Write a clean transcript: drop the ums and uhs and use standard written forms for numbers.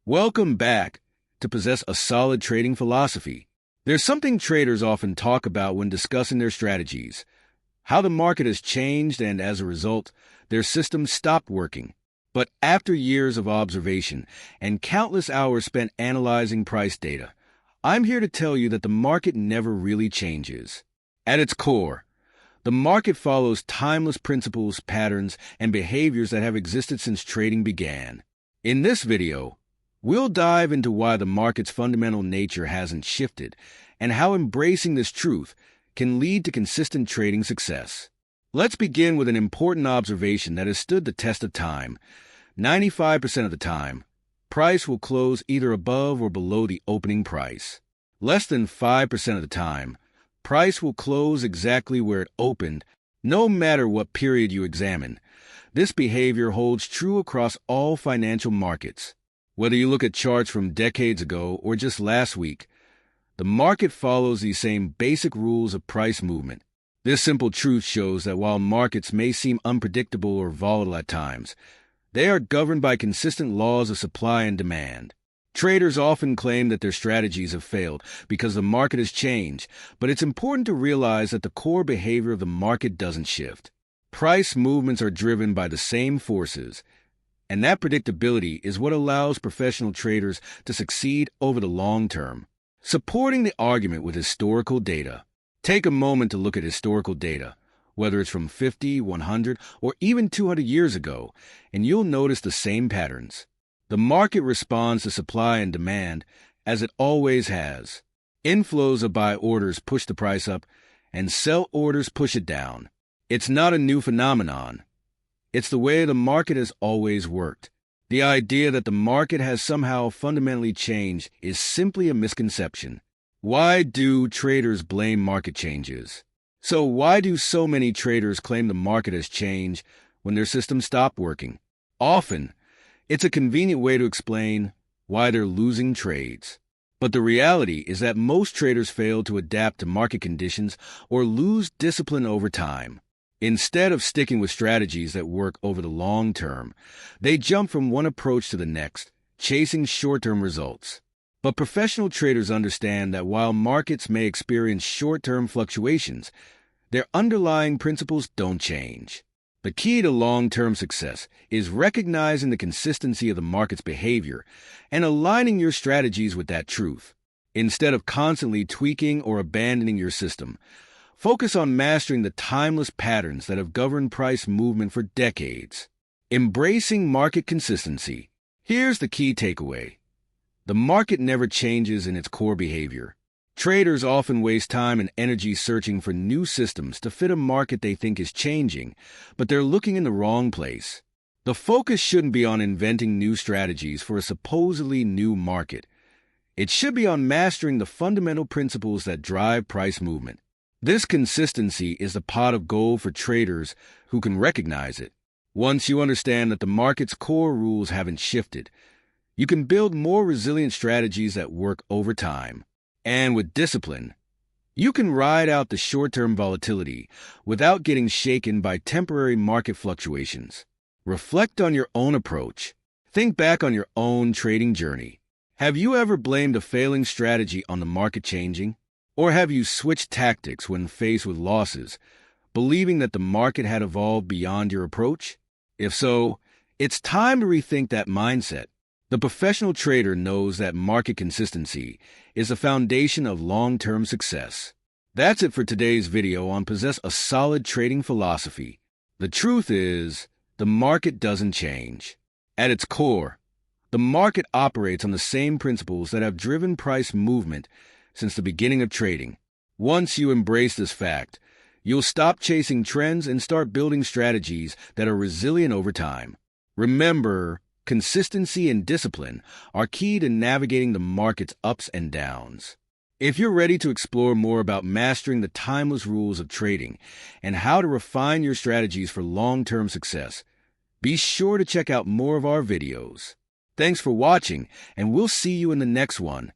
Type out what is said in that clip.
Welcome back to Possess a Solid Trading Philosophy. There's something traders often talk about when discussing their strategies, how the market has changed and, as a result, their systems stopped working. But after years of observation and countless hours spent analyzing price data, I'm here to tell you that the market never really changes. At its core, the market follows timeless principles, patterns, and behaviors that have existed since trading began. In this video, we'll dive into why the market's fundamental nature hasn't shifted and how embracing this truth can lead to consistent trading success. Let's begin with an important observation that has stood the test of time. 95% of the time, price will close either above or below the opening price. Less than 5% of the time, price will close exactly where it opened, no matter what period you examine. This behavior holds true across all financial markets. Whether you look at charts from decades ago or just last week, the market follows these same basic rules of price movement. This simple truth shows that while markets may seem unpredictable or volatile at times, they are governed by consistent laws of supply and demand. Traders often claim that their strategies have failed because the market has changed, but it's important to realize that the core behavior of the market doesn't shift. Price movements are driven by the same forces, and that predictability is what allows professional traders to succeed over the long term. Supporting the argument with historical data. Take a moment to look at historical data, whether it's from 50, 100, or even 200 years ago, and you'll notice the same patterns. The market responds to supply and demand, as it always has. Inflows of buy orders push the price up, and sell orders push it down. It's not a new phenomenon. It's the way the market has always worked. The idea that the market has somehow fundamentally changed is simply a misconception. Why do traders blame market changes? So why do so many traders claim the market has changed when their systems stop working? Often, it's a convenient way to explain why they're losing trades. But the reality is that most traders fail to adapt to market conditions or lose discipline over time. Instead of sticking with strategies that work over the long term, they jump from one approach to the next, chasing short-term results. But professional traders understand that while markets may experience short-term fluctuations, their underlying principles don't change. The key to long-term success is recognizing the consistency of the market's behavior and aligning your strategies with that truth. Instead of constantly tweaking or abandoning your system, focus on mastering the timeless patterns that have governed price movement for decades. Embracing market consistency. Here's the key takeaway. The market never changes in its core behavior. Traders often waste time and energy searching for new systems to fit a market they think is changing, but they're looking in the wrong place. The focus shouldn't be on inventing new strategies for a supposedly new market. It should be on mastering the fundamental principles that drive price movement. This consistency is the pot of gold for traders who can recognize it. Once you understand that the market's core rules haven't shifted, you can build more resilient strategies that work over time. And with discipline, you can ride out the short-term volatility without getting shaken by temporary market fluctuations. Reflect on your own approach. Think back on your own trading journey. Have you ever blamed a failing strategy on the market changing? Or have you switched tactics when faced with losses, believing that the market had evolved beyond your approach? If so, it's time to rethink that mindset. The professional trader knows that market consistency is the foundation of long-term success. That's it for today's video on Possess a Solid Trading Philosophy. The truth is, the market doesn't change. At its core, the market operates on the same principles that have driven price movement since the beginning of trading. Once you embrace this fact, you'll stop chasing trends and start building strategies that are resilient over time. Remember, consistency and discipline are key to navigating the market's ups and downs. If you're ready to explore more about mastering the timeless rules of trading and how to refine your strategies for long-term success, be sure to check out more of our videos. Thanks for watching, and we'll see you in the next one.